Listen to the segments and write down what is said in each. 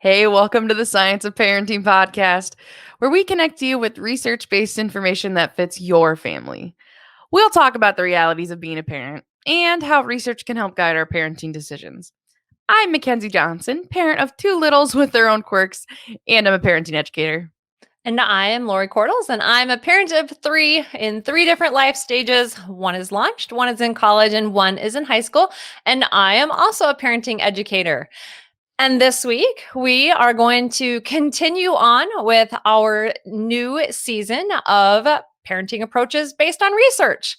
Hey, welcome to the Science of Parenting podcast, where we connect you with research based information that fits your family. We'll talk about the realities of being a parent and how research can help guide our parenting decisions. I'm Mackenzie Johnson, parent of two littles with their own quirks, and I'm a parenting educator. And I am Lori Cordles, and I'm a parent of three in three different life stages. One is launched, one is in college, and one is in high school. And I am also a parenting educator. And this week, we are going to continue on with our new season of parenting approaches based on research.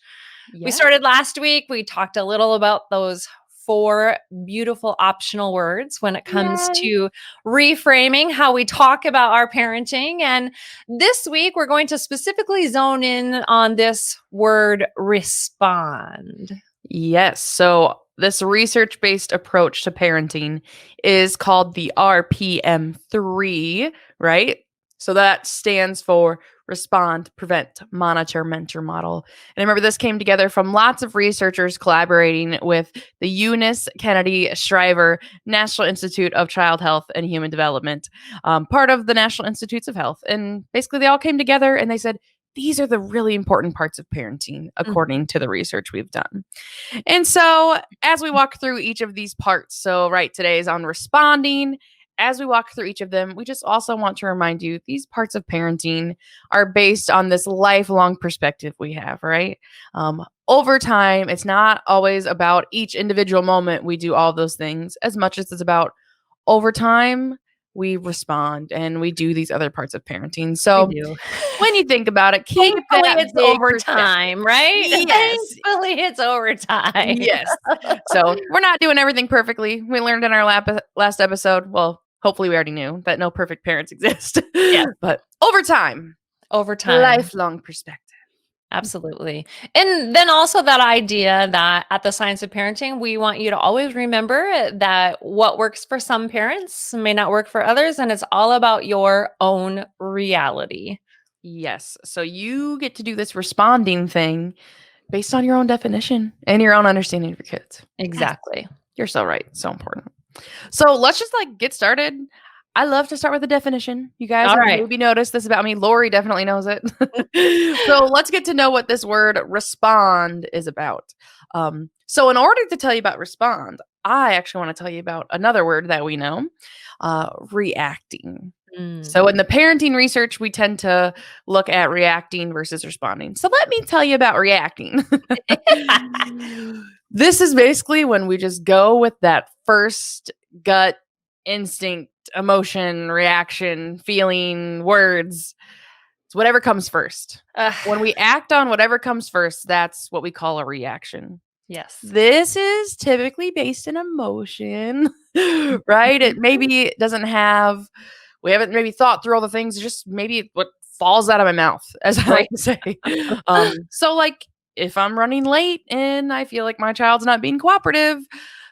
We started last week. We talked a little about those four beautiful optional words when it comes to reframing how we talk about our parenting. And this week, we're going to specifically zone in on this word respond. Yes. So, this research based approach to parenting is called the RPM3, right? So, that stands for Respond, Prevent, Monitor, Mentor Model. And remember, this came together from lots of researchers collaborating with the Eunice Kennedy Shriver National Institute of Child Health and Human Development, part of the National Institutes of Health. And basically, they all came together and they said, these are the really important parts of parenting, according to the research we've done. And so, as we walk through each of these parts, so right, today is on responding. As we walk through each of them, we just also want to remind you these parts of parenting are based on this lifelong perspective we have, right? Over time, it's not always about each individual moment we do all those things as much as it's about over time we respond and we do these other parts of parenting. So, when you think about it, keep Thankfully, that it's big over perspective. time, right? Yes. Thankfully, it's over time. Yes. So we're not doing everything perfectly. We learned in our last episode, well, hopefully we already knew that no perfect parents exist. Yes. But over time, lifelong perspective. Absolutely. And then also that idea that at the Science of Parenting, we want you to always remember that what works for some parents may not work for others. And it's all about your own reality. Yes. So you get to do this responding thing based on your own definition and your own understanding of your kids. Exactly. You're so right. So important. So let's just get started. I love to start with a definition. You guys All have right. maybe noticed this about me. Lori definitely knows it. So let's get to know what this word respond is about. So in order to tell you about respond, I actually want to tell you about another word that we know, reacting. So in the parenting research, we tend to look at reacting versus responding. So let me tell you about reacting. This is basically when we just go with that first gut instinct, emotion, reaction, feeling, words. It's whatever comes first. When we act on whatever comes first, that's what we call a reaction. Yes. This is typically based in emotion, right? It maybe doesn't have, we haven't maybe thought through all the things, just maybe what falls out of my mouth, as I like to say. So, if I'm running late and I feel like my child's not being cooperative,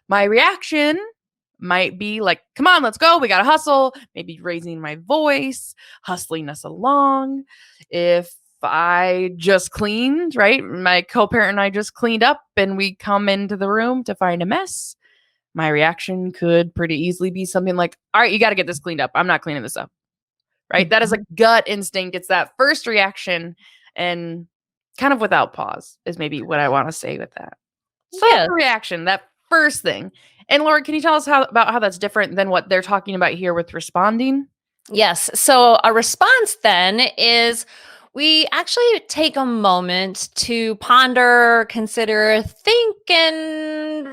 my reaction might be like, come on, let's go. We got to hustle. Maybe raising my voice, hustling us along. If I just cleaned, right? My co-parent and I just cleaned up and we come into the room to find a mess. My reaction could pretty easily be something like, all right, you got to get this cleaned up. I'm not cleaning this up. Right? That is a gut instinct. It's that first reaction and kind of without pause is maybe what I want to say with that. So that's the reaction, that first thing. And Laura, can you tell us about how that's different than what they're talking about here with responding? Yes. So a response then is we actually take a moment to ponder, consider, think, and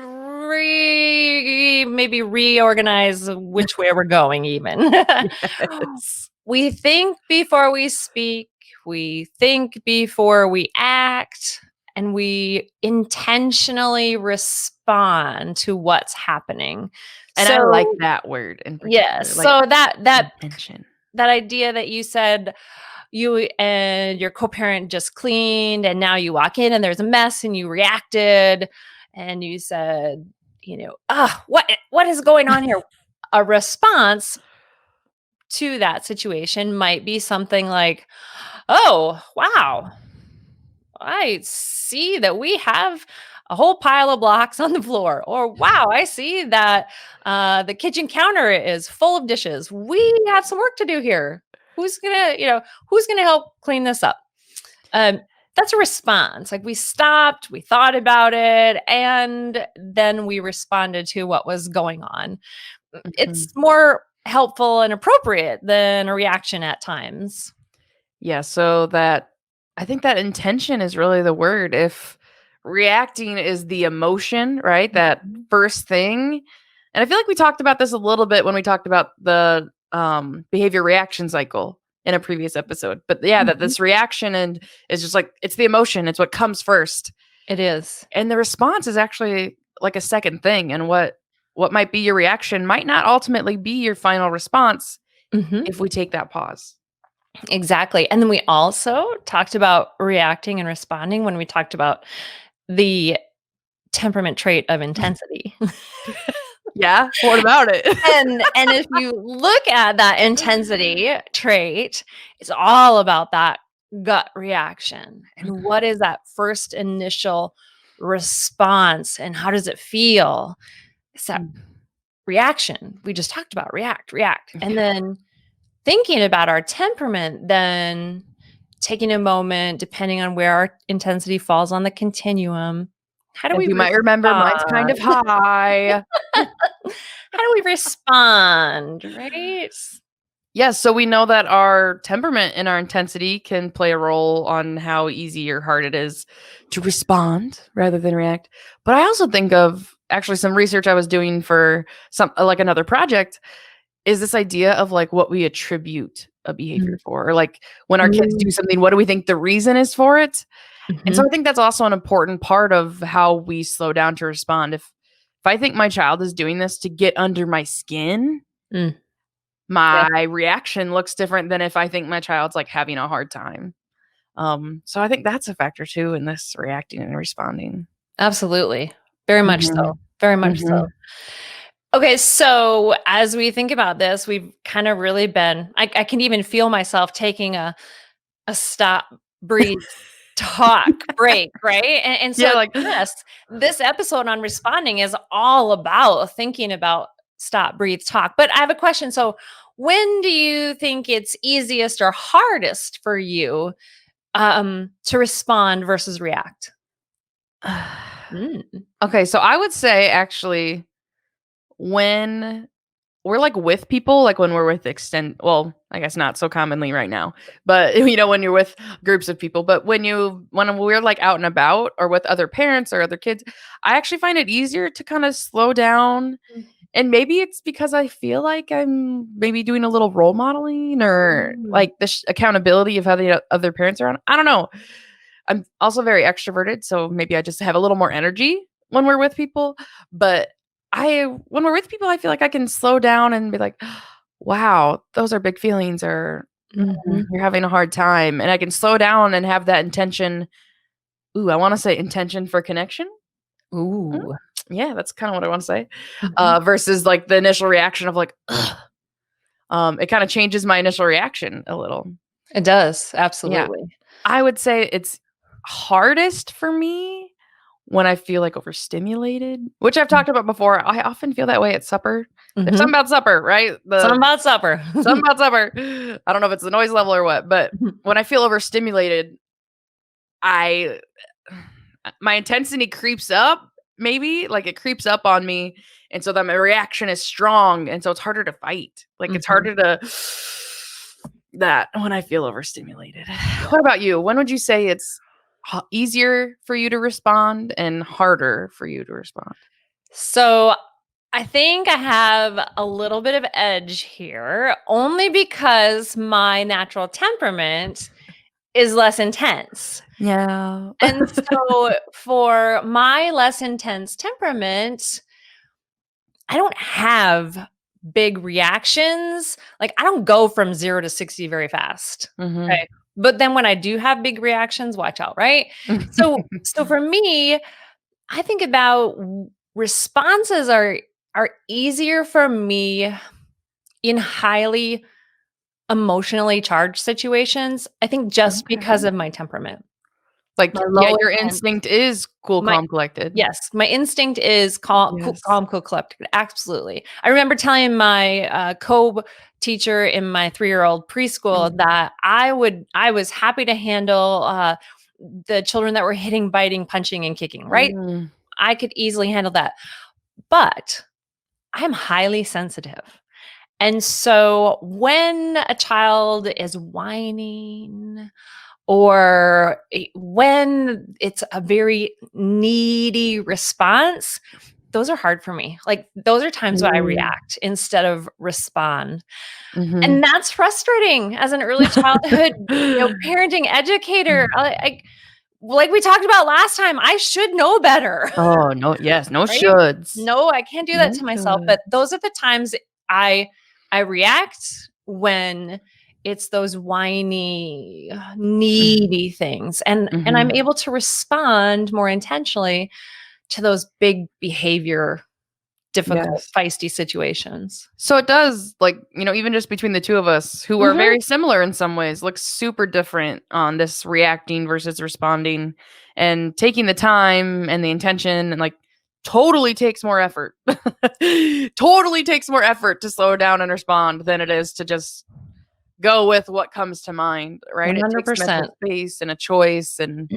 maybe reorganize which way we're going even. Yes. We think before we speak, we think before we act, and we intentionally respond to what's happening. And I like that word in particular. Yes. So that intention. That idea that you said you and your co-parent just cleaned and now you walk in and there's a mess and you reacted and you said, what is going on here? A response to that situation might be something like, oh, wow, I see that we have a whole pile of blocks on the floor. Or, wow, I see that the kitchen counter is full of dishes. We have some work to do here. Who's gonna help clean this up? Um, that's a response. Like we stopped, we thought about it, and then we responded to what was going on. It's Mhm. more helpful and appropriate than a reaction at times. Yeah, so that I think that intention is really the word. If reacting is the emotion, right? That Mhm. first thing. And I feel like we talked about this a little bit when we talked about the behavior reaction cycle in a previous episode. But yeah, that Mhm. this reaction and is just like it's the emotion, it's what comes first. It is. And the response is actually like a second thing. And what might be your reaction might not ultimately be your final response Mhm. if we take that pause. Exactly. And then we also talked about reacting and responding when we talked about the temperament trait of intensity. Yeah, what about it? And if you look at that intensity trait, it's all about that gut reaction. And what is that first initial response and how does it feel? It's that Mm. reaction we just talked about, react. And Yeah. then thinking about our temperament, then taking a moment, depending on where our intensity falls on the continuum. How do As we you might remember, mine's kind respond? of high. How do we respond, right? Yes, so we know that our temperament and our intensity can play a role on how easy or hard it is to respond rather than react. But I also think of actually some research I was doing for some like another project is this idea of like what we attribute a behavior for, or like when our kids do Mm, something, what do we think the reason is for it? And so mhm, I think that's also an important part of how we slow down to respond. If I think my child is doing this to get under my skin, mm, yeah, my reaction looks different than if I think my child's like having a hard time. So I think that's a factor too in this reacting and responding. absolutely. Very much so. Mhm. Very much so. Mhm. Okay, so as we think about this, we've kind of really been I can even feel myself taking a stop, breathe, talk, break, right? And Yeah, so like this episode on responding is all about thinking about stop, breathe, talk. But I have a question. So when do you think it's easiest or hardest for you to respond versus react? Mm. Okay, so I would say actually when we're, like, with people, like, when we're with well, I guess not so commonly right now, but, when you're with groups of people, but when we're, like, out and about or with other parents or other kids, I actually find it easier to kinda slow down, and maybe it's because I feel like I'm maybe doing a little role modeling or, Mm. like, the accountability of how the other parents are on I don't know. I'm also very extroverted, so maybe I just have a little more energy when we're with people, but I when we're with people, I feel like I can slow down and be like, "Wow, those are big feelings," or Mhm. "You're having a hard time," and I can slow down and have that intention I wanna say intention for connection? Mm, Ooh. yeah, that's kinda what I wanna say, Mhm. versus, like, the initial reaction of, like, "Ugh." It kinda changes my initial reaction a little. It does, Yeah. absolutely. I would say it's hardest for me when I feel, like, overstimulated, which I've Mm. talked about before. I often feel that way at supper. There's Mhm. something about supper, right? Something about supper. Something about supper. I don't know if it's the noise level or what, but when I feel overstimulated, I my intensity creeps up, maybe, like, it creeps up on me, and so then my reaction is strong, and so it's harder to fight. Like, it's Mhm. harder to that when I feel overstimulated. What about you? When would you say it's easier for you to respond and harder for you to respond? So I think I have a little bit of edge here only because my natural temperament is less intense. Yeah. And so for my less intense temperament, I don't have big reactions. Like I don't go from 0 to 60 very fast. Mhm. Okay. But then when I do have big reactions, watch out, right? So for me, I think about responses are easier for me in highly emotionally charged situations. I think just because Okay. of my temperament. Like, My yeah, low your intent, instinct is cool, my calm, collected. yes, my instinct is Yes. calm, cool, collected. Absolutely. I remember telling my co-teacher in my 3-year-old preschool Mhm. that I was happy to handle the children that were hitting, biting, punching, and kicking. Right, Mm. I could easily handle that, but I'm highly sensitive. And so when a child is whining or when it's a very needy response, those are hard for me. Like those are times when I Mm. react instead of respond. Mhm. And that's frustrating as an early childhood, parenting educator. Like we talked about last time, I should know better, Oh, no, yes, no right? shoulds. No, I can't do that No to myself. should. But those are the times I I react when it's those whiny, Mhm. needy things. And I'm Mhm. able to respond more intentionally to those big behavior, difficult, Yes. feisty situations. So it does, like, even just between the 2 of us, who are Mhm. very similar in some ways, look super different on this reacting versus responding, and taking the time and the intention and, like, totally takes more effort. Totally takes more effort to slow down and respond than it is to just go with what comes to mind, right? It takes mental 100%. space and a choice, and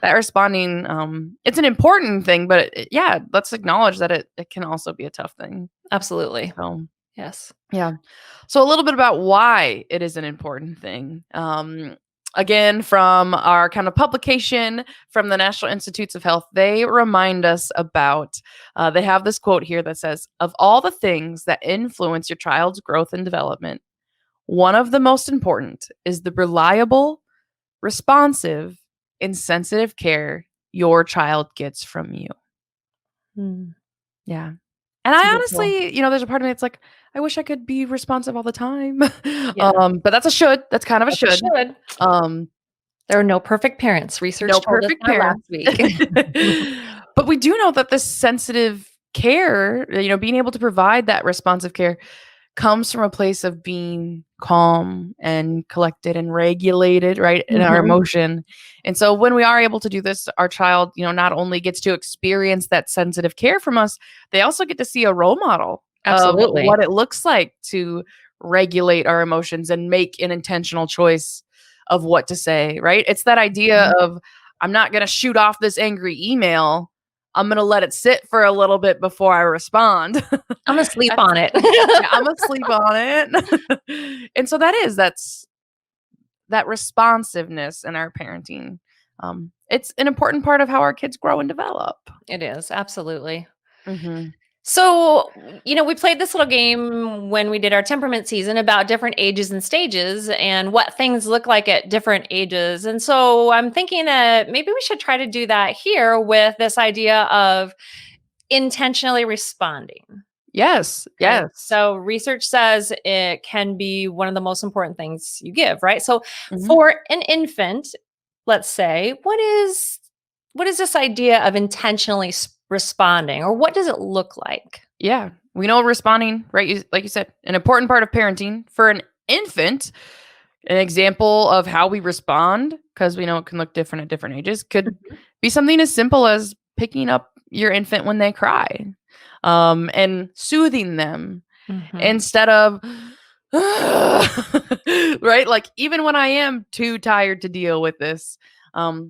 that responding, it's an important thing, but yeah, let's acknowledge that it can also be a tough thing. Absolutely. So, Yes. yeah. So a little bit about why it is an important thing. Again, from our kind of publication from the National Institutes of Health, they remind us about, they have this quote here that says, of all the things that influence your child's growth and development, one of the most important is the reliable, responsive, and sensitive care your child gets from you. Mm, Yeah. And I beautiful. honestly, there's a part of me that's like, I wish I could be responsive all the time. Yeah, But that's a should. That's kind of a that's a should. should. Um, There are no perfect parents. no Research told us perfect that last parent. week. But we do know that this sensitive care, being able to provide that responsive care comes from a place of being calm and collected and regulated, right, in our Mhm. emotion. And so when we are able to do this, our child, not only gets to experience that sensitive care from us, they also get to see a role model of Absolutely. what it looks like to regulate our emotions and make an intentional choice of what to say, right? It's that idea Mhm. of, I'm not going to shoot off this angry email. I'm going to let it sit for a little bit before I respond. Imma sleep That's on it. yeah, I'm asleep on it. And so that's that responsiveness in our parenting. It's an important part of how our kids grow and develop. It is, absolutely. Mhm. So, we played this little game when we did our temperament season about different ages and stages and what things look like at different ages. And so I'm thinking that maybe we should try to do that here with this idea of intentionally responding. Yes, Okay. yes. So research says it can be one of the most important things you give, right? So Mhm. for an infant, let's say, what is this idea of intentionally responding, or what does it look like? Yeah, we know responding, right? Like you said, an important part of parenting for an infant. An example of how we respond, because we know it can look different at different ages, could Mhm. be something as simple as picking up your infant when they cry, and soothing them Mhm. instead of right, like, even when I am too tired to deal with this,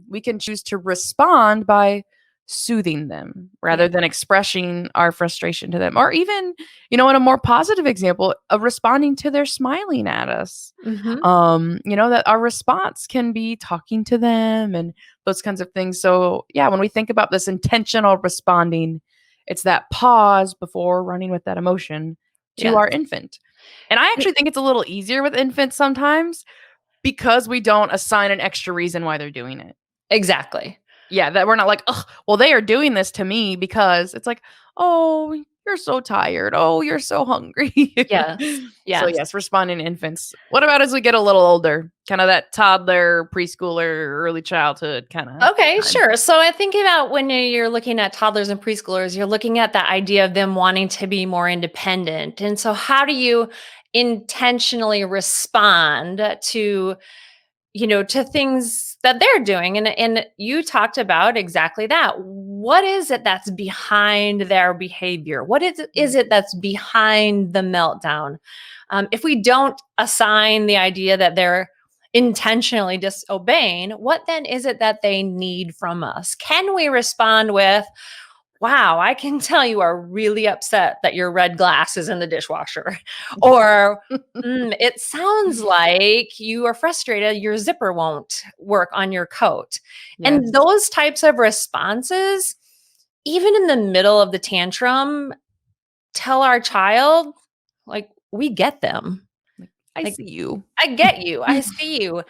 we can choose to respond by soothing them Yeah. rather than expressing our frustration to them, or even, in a more positive example of responding to their smiling at us. Mhm. That our response can be talking to them and those kinds of things. So yeah, when we think about this intentional responding, it's that pause before running with that emotion to Yes. our infant. And I actually think it's a little easier with infants sometimes because we don't assign an extra reason why they're doing it. Exactly. Yeah, that we're not like, "Ugh, well, they are doing this to me because," it's like, "Oh, you're so tired. Oh, you're so hungry." Yes. So, Yes. yes, responding to infants. What about as we get a little older? Kinda that toddler, preschooler, early childhood kinda Okay, time. sure. So I think about when you're looking at toddlers and preschoolers, you're looking at the idea of them wanting to be more independent. And so how do you intentionally respond to to things that they're doing. And you talked about exactly that. What is it that's behind their behavior? What is it that's behind the meltdown? If we don't assign the idea that they're intentionally disobeying, what then is it that they need from us? Can we respond with, wow, I can tell you are really upset that your red glass is in the dishwasher. Or it sounds like you are frustrated, your zipper won't work on your coat. Yes. And those types of responses, even in the middle of the tantrum, tell our child, like, we get them. I Like, see you. I get you. I see you.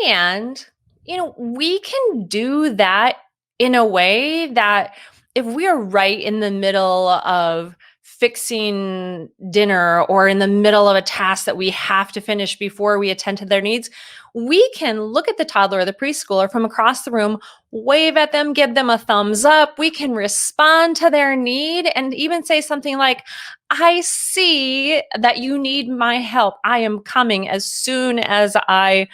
And, we can do that in a way that if we are right in the middle of fixing dinner or in the middle of a task that we have to finish before we attend to their needs, we can look at the toddler or the preschooler from across the room, wave at them, give them a thumbs up. We can respond to their need and even say something like, I see that you need my help. I am coming as soon as I,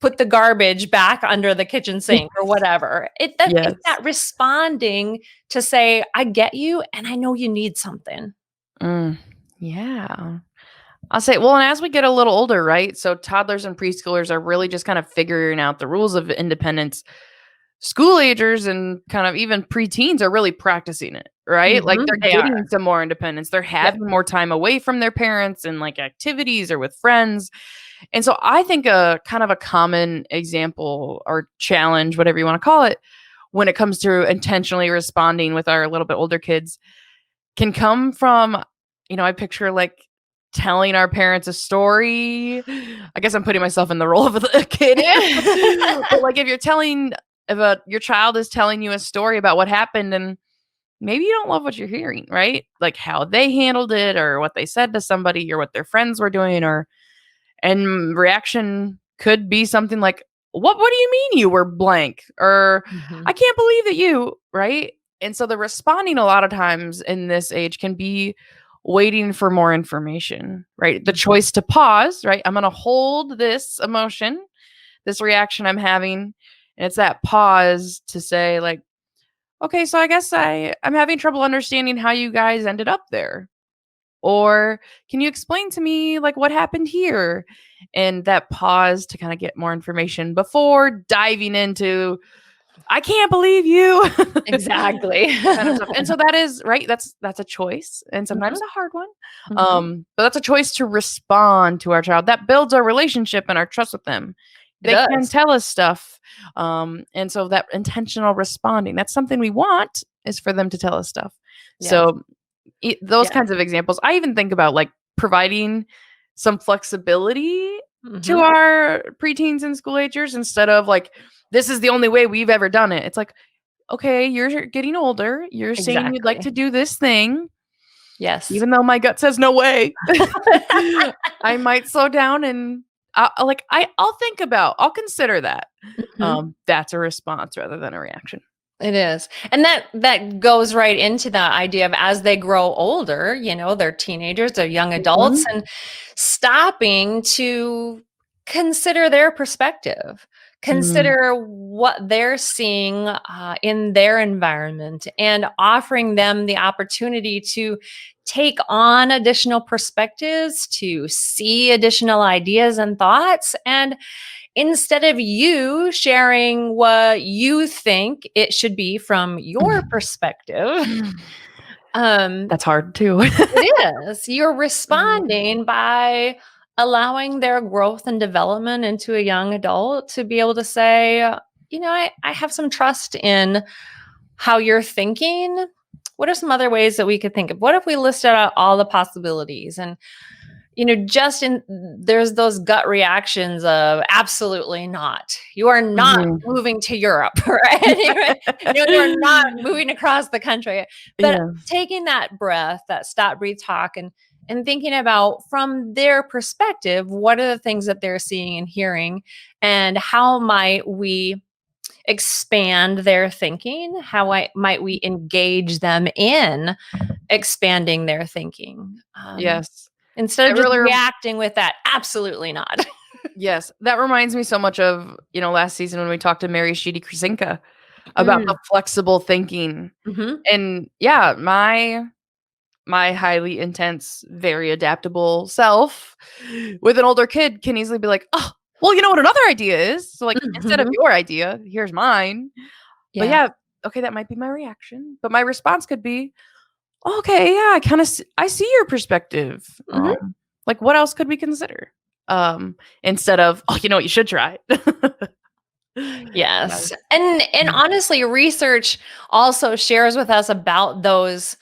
put the garbage back under the kitchen sink or whatever. It's Yes. that responding to say, I get you and I know you need something. Yeah. I'll say, well, and as we get a little older, right? So toddlers and preschoolers are really just kind of figuring out the rules of independence. School agers and kind of even preteens are really practicing it, right? Like they're They getting are. some more independence. They're having more time away from their parents and like activities or with friends. And so I think a kind of a common example or challenge, whatever you want to call it, when it comes to intentionally responding with our little bit older kids can come from, I picture like telling our parents a story. I guess I'm putting myself in the role of a kid. But like if your child is telling you a story about what happened and maybe you don't love what you're hearing, right? Like how they handled it or what they said to somebody or what their friends were doing and reaction could be something like, what do you mean you were blank? Or I can't believe that you, right? And so the responding a lot of times in this age can be waiting for more information, right? The choice to pause, right? I'm going to hold this emotion, this reaction I'm having. And it's that pause to say like, okay, so I guess I'm having trouble understanding how you guys ended up there. Or can you explain to me like what happened here? And that pause to kind of get more information before diving into, I can't believe you. Exactly. Kind of stuff. And so that is right. That's a choice and sometimes a hard one. But that's a choice to respond to our child. That builds our relationship and our trust with them. They can tell us stuff. And so that intentional responding, that's something we want is for them to tell us stuff. Yes. So those kinds of examples. I even think about like providing some flexibility to our preteens and school agers instead of like, this is the only way we've ever done it. It's like, okay, you're getting older. You're saying you'd like to do this thing. Yes. Even though my gut says no way, I might slow down and I'll consider that. That's a response rather than a reaction. It is. And that goes right into the idea of as they grow older, they're teenagers, they're young adults, and stopping to consider their perspective, consider what they're seeing in their environment, and offering them the opportunity to take on additional perspectives, to see additional ideas and thoughts. And instead of you sharing what you think it should be from your perspective, that's hard too. it is. You're responding by allowing their growth and development into a young adult to be able to say, I have some trust in how you're thinking. What are some other ways that we could think of? What if we listed out all the possibilities and there's those gut reactions of absolutely not. You are not moving to Europe, right? You're not moving across the country. But taking that breath, that stop, breathe, talk, and thinking about from their perspective, what are the things that they're seeing and hearing, and how might we expand their thinking? How might we engage them in expanding their thinking? Yes. Instead of just reacting with that, absolutely not. Yes, that reminds me so much of, last season when we talked to Mary Sheedy Krasinka about the Mm, flexible thinking. mhm. And yeah, my highly intense, very adaptable self with an older kid can easily be like, "Oh, well, you know what another idea is? So, like, instead of Mhm. your idea, here's mine." But Yeah. yeah, okay, that might be my reaction, but my response could be, "Okay, yeah, I see your perspective. Mhm. Like, what else could we consider?" Instead of, "Oh, you know what? You should try." Yeah. Yes. And honestly, research also shares with us about those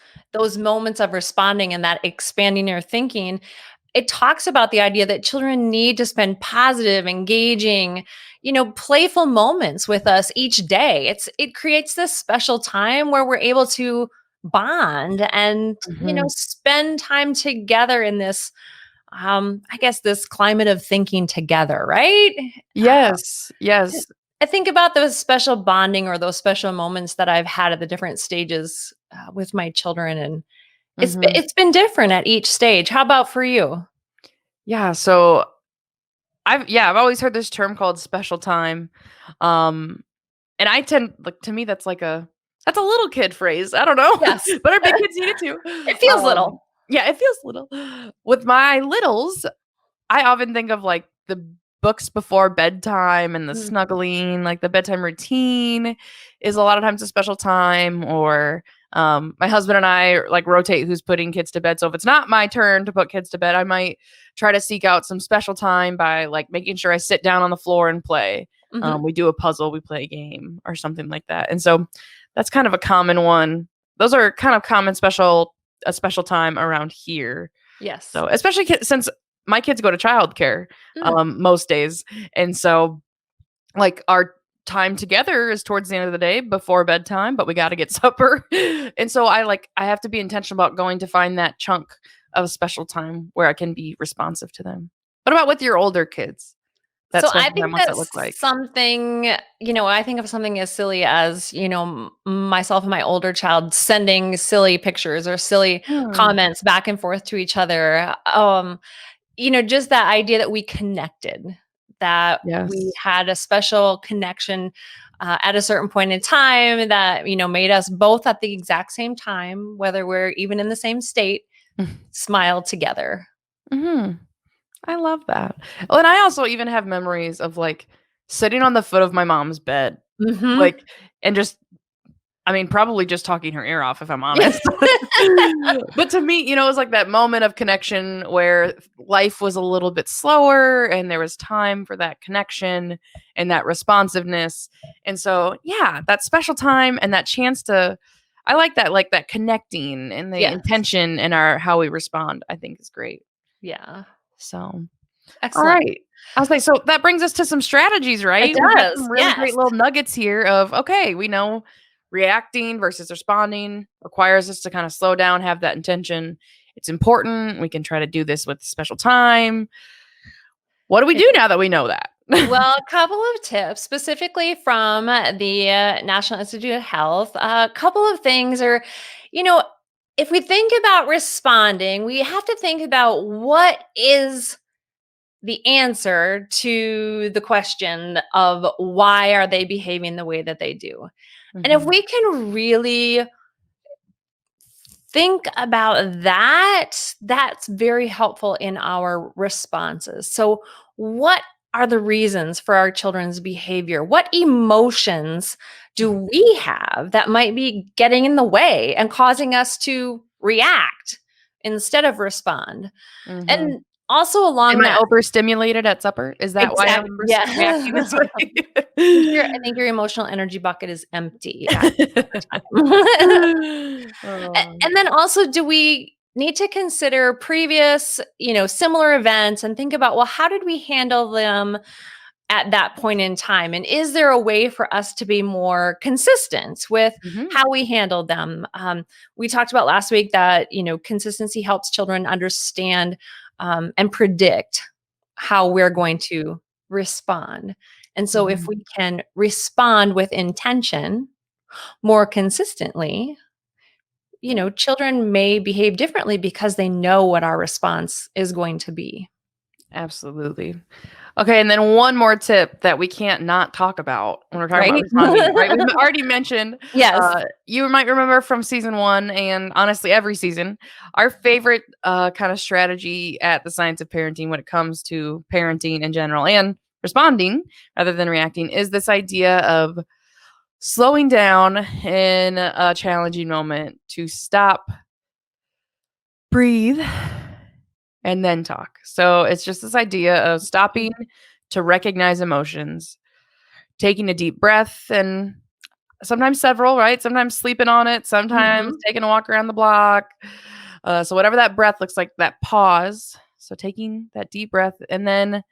moments of responding and that expanding your thinking. It talks about the idea that children need to spend positive, engaging, playful moments with us each day. It creates this special time where we're able to bond and, Mhm. spend time together in this I guess this climate of thinking together, right? Yes, yes. I think about those special bonding or those special moments that I've had at the different stages with my children, and Mhm. it's been different at each stage. How about for you? Yeah, so I've always heard this term called special time. Um, and I tend like, to me, that's a little kid phrase. I don't know, Yes, but our big kids need it too. it feels little. Yeah, it feels little. With my littles, I often think of, like, the books before bedtime and the Mm, snuggling, like, the bedtime routine is a lot of times a special time, or, my husband and I, like, rotate who's putting kids to bed, so if it's not my turn to put kids to bed, I might try to seek out some special time by, like, making sure I sit down on the floor and play. mhm. We do a puzzle, we play a game or something like that, and so that's kind of a common one. Those are kind of common a special time around here. Yes. So, especially since my kids go to childcare, Mm, most days, and so, like, our time together is towards the end of the day before bedtime, but we gotta get supper, and so I have to be intentional about going to find that chunk of special time where I can be responsive to them. What about with your older kids? That So I special time, think what's that that's look like? something, I think of something as silly as, myself and my older child sending silly pictures or silly Hmm, comments back and forth to each other. Just that idea that we connected, that we yes. had a special connection at a certain point in time that, made us both at the exact same time, whether we're even in the same state, smile together. Mhm. I love that. Oh, and I also even have memories of, like, sitting on the foot of my mom's bed, Hmm. like, and just I mean, probably just talking her ear off, if I'm honest. But to me, it was like that moment of connection where life was a little bit slower and there was time for that connection and that responsiveness. And so, yeah, that special time and that chance to I like that connecting and the Yes. intention in our how we respond, I think is great. Yeah. So, all Excellent. right. I was like, so that brings us to some strategies, It right? We've got does. some really great Yes. little nuggets here of, okay, we know reacting versus responding requires us to kind of slow down, have that intention. It's important. We can try to do this with special time. What do we do now that we know that? Well, a couple of tips specifically from the National Institute of Health. A couple of things are, you know, if we think about responding, we have to think about what is the answer to the question of why are they behaving the way that they do. And if Mhm, we can really think about that, that's very helpful in our responses. So, what are the reasons for our children's behavior? What emotions do we have that might be getting in the way and causing us to react instead of respond? mhm. And also Am along I that overstimulated at supper? Is that why exact I'm yeah. reacting this I way? think your emotional energy bucket is empty at supper time. Oh. And then also, do we need to consider previous, similar events and think about, well, how did we handle them at that point in time? And is there a way for us to be more consistent with Mhm, how we handled them? We talked about last week that, consistency helps children understand and predict how we're going to respond. And so if mhm. we can respond with intention more consistently, children may behave differently because they know what our response is going to be. Absolutely. Okay, and then one more tip that we can't not talk about when we're talking about Right? responding, right? We've already mentioned, Yes. you might remember from season 1 and honestly every season, our favorite kind of strategy at the Science of Parenting when it comes to parenting in general and responding rather than reacting is this idea of slowing down in a challenging moment to stop, breathe, and then talk. So it's just this idea of stopping to recognize emotions, taking a deep breath, and sometimes several, right? Sometimes sleeping on it, sometimes Mhm. taking a walk around the block. So whatever that breath looks like, that pause. So taking that deep breath, and then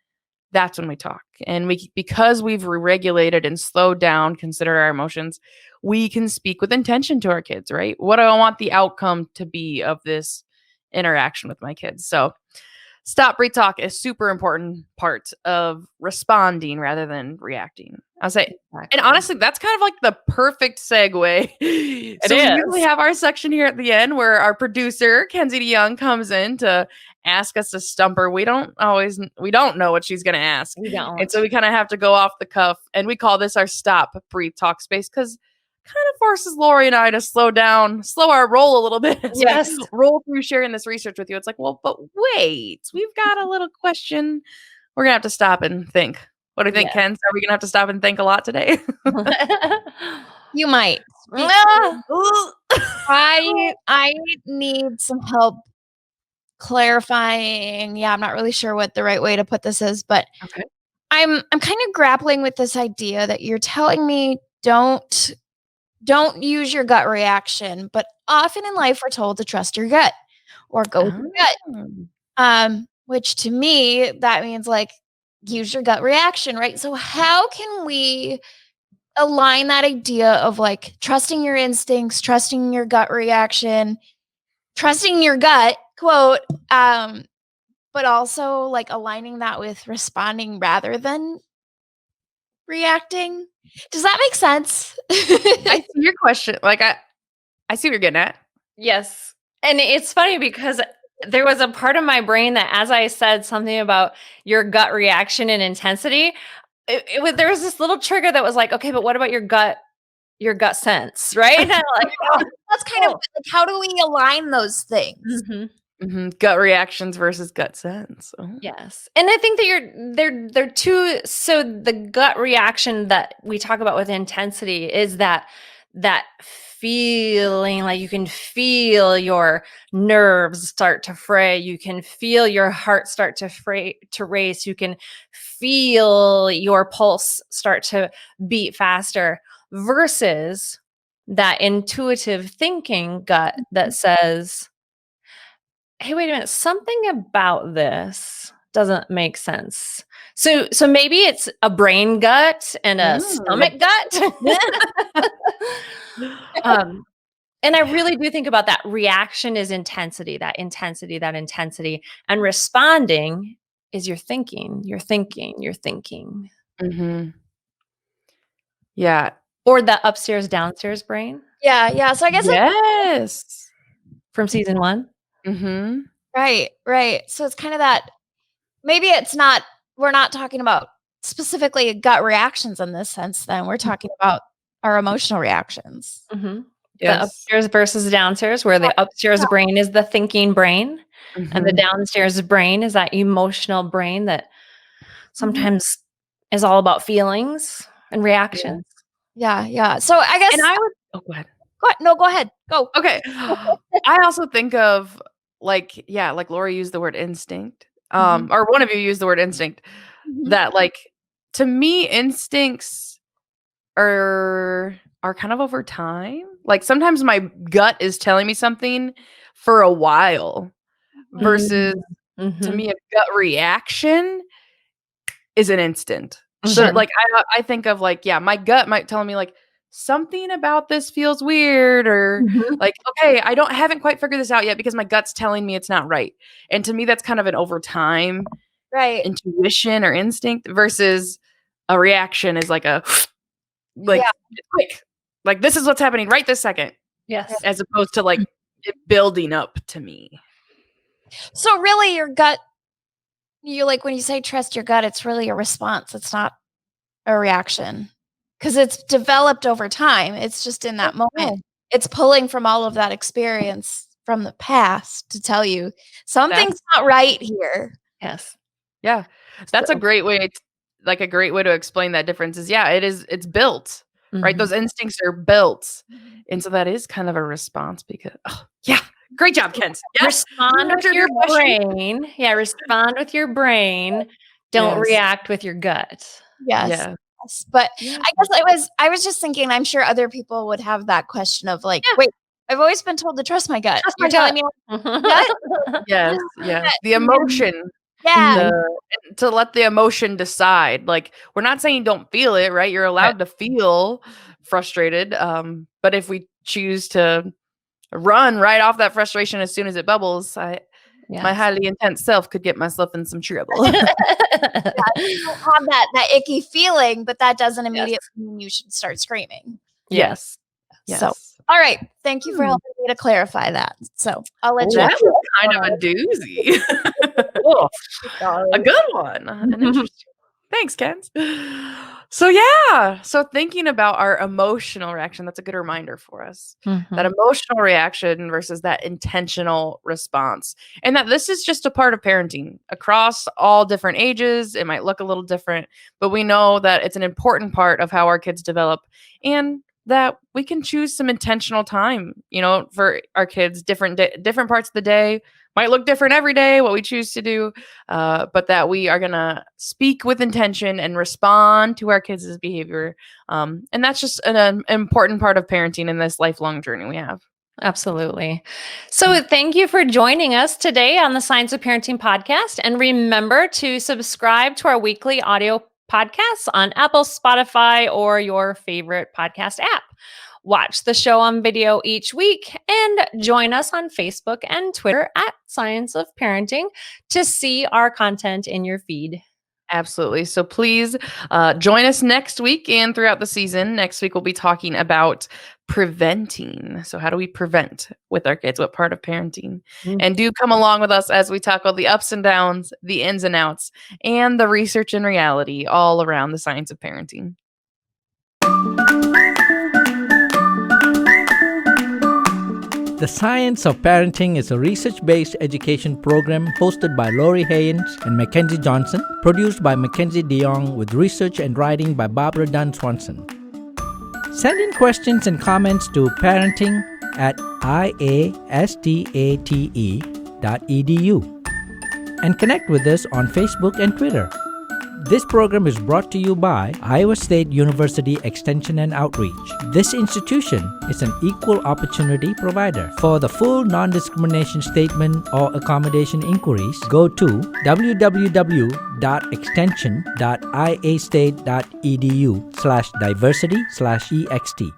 that's when we talk. And because we've regulated and slowed down, consider our emotions, we can speak with intention to our kids, right? What do I want the outcome to be of this interaction with my kids? So stop, breathe, talk is super important part of responding rather than reacting. I'll say, and Exactly. honestly, that's kind of like the perfect segue. It So we usually is. have our section here at the end where our producer, Kenzie DeYoung, comes in to ask us a stumper. We don't know what she's gonna ask. We And don't. so we kind of have to go off the cuff. And we call this our stop, breathe, talk space because kind of forces Lori and I to slow down, slow our roll a little bit as we Yes. roll through sharing this research with you. It's like, well, but wait, we've got a little question. We're gonna have to stop and think. What do you think, Yes. Ken? Are we gonna have to stop and think a lot today? You might. Ah, I need some help clarifying. Yeah, I'm not really sure what the right way to put this is, but Okay. I'm kind of grappling with this idea that you're telling me don't use your gut reaction, but often in life we're told to trust your gut or go with your gut. Which to me that means like use your gut reaction, right? So how can we align that idea of like trusting your instincts, trusting your gut reaction, trusting your gut, quote, but also like aligning that with responding rather than reacting. Does that make sense? I see your question. Like I see what you're getting at. yes. And it's funny because there was a part of my brain that as I said something about your gut reaction and intensity, there was this little trigger that was like, okay, but what about your gut sense, right? And I'm like, That's kind of like how do we align those things? mhm. Gut reactions versus gut sense. Oh. Yes. And I think that they're two. So the gut reaction that we talk about with intensity is that feeling, like you can feel your nerves start to fray, you can feel your heart start to race, you can feel your pulse start to beat faster, versus that intuitive thinking gut that says, hey, wait a minute, something about this doesn't make sense. So maybe it's a brain gut and a Mm. stomach gut. um, and I really do think about that reaction is intensity, that intensity, that intensity. And responding is your thinking, your thinking, your thinking. Mhm. Yeah. Or the upstairs, downstairs brain Yeah. So I guess like Yes. from season 1. Mhm. right. So it's kind of that maybe it's not we're not talking about specifically gut reactions in this sense, then we're talking about our emotional reactions. Mhm. The Yes. upstairs versus downstairs, where the upstairs Yeah. brain is the thinking brain. And the Mhm. downstairs brain is that emotional brain that sometimes is all about feelings and reactions. Yeah. So I guess And I would go ahead. go ahead. Go. Okay. I also think of like, yeah, like Lori used the word instinct. Mhm. Or one of you used the word instinct. Mhm. That like to me, instincts are kind of over time. Like sometimes my gut is telling me something for a while versus to Mhm. me a gut reaction is an instant. So Mhm. like I think of like, yeah, my gut might tell me like something about this feels weird or Mhm. like, okay, haven't quite figured this out yet because my gut's telling me it's not right. And to me, that's kind of an over time Right. intuition or instinct versus a reaction is like a like Yeah. quick. Like this is what's happening right this second, Yes. as opposed to like it building up to me. So really your gut you like when you say trust your gut, it's really a response. It's not a reaction because it's developed over time. It's just in that moment. It's pulling from all of that experience from the past to tell you something's not right here. Yes. Yeah. That's a So- great way, a great way to explain that difference is, it's built, right? Mhm. Those instincts are built. And so that is kind of a response because, great job, Kent. Yes. Respond with answered your your question. brain. Yeah, respond with your brain. Don't Yes. react with your gut. Yes. Yeah. Yes. But Yeah. I guess I was just thinking, I'm sure other people would have that question of like, Yeah. wait, I've always been told to trust my gut. Trust You're my telling me, gut. Yes. Yes. The emotion. yeah, To let the emotion decide. Like, we're not saying don't feel it, right? You're allowed to feel frustrated. But if we choose to run right off that frustration as soon as it bubbles, my highly intense self could get myself in some trouble. you don't have that icky feeling, but that doesn't immediately mean you should start screaming. Yes. Yes. So, all right. Thank you for helping me to clarify that. So I'll let you. That was kind of a doozy. A good one. An interesting. Thanks, Ken. So thinking about our emotional reaction, that's a good reminder for us. That emotional reaction versus that intentional response. And that this is just a part of parenting across all different ages. It might look a little different, but we know that it's an important part of how our kids develop, and that we can choose some intentional time, for our kids. Different parts of the day might look different every day, what we choose to do, but that we are going to speak with intention and respond to our kids' behavior. And that's just an important part of parenting in this lifelong journey we have. Absolutely. So thank you for joining us today on the Science of Parenting podcast. And remember to subscribe to our weekly audio podcasts on Apple, Spotify, or your favorite podcast app. Watch the show on video each week and join us on Facebook and Twitter at Science of Parenting to see our content in your feed. Absolutely. So please join us next week and throughout the season. Next week, we'll be talking about preventing. So how do we prevent with our kids? What part of parenting? And do come along with us as we tackle the ups and downs, the ins and outs, and the research and reality all around the science of parenting. The Science of Parenting is a research-based education program hosted by Lori Haynes and Mackenzie Johnson, produced by Mackenzie DeYoung with research and writing by Barbara Dunn Swanson. Send in questions and comments to parenting@iastate.edu and connect with us on Facebook and Twitter. This program is brought to you by Iowa State University Extension and Outreach. This institution is an equal opportunity provider. For the full non-discrimination statement or accommodation inquiries, go to www.extension.iastate.edu/diversity/ext.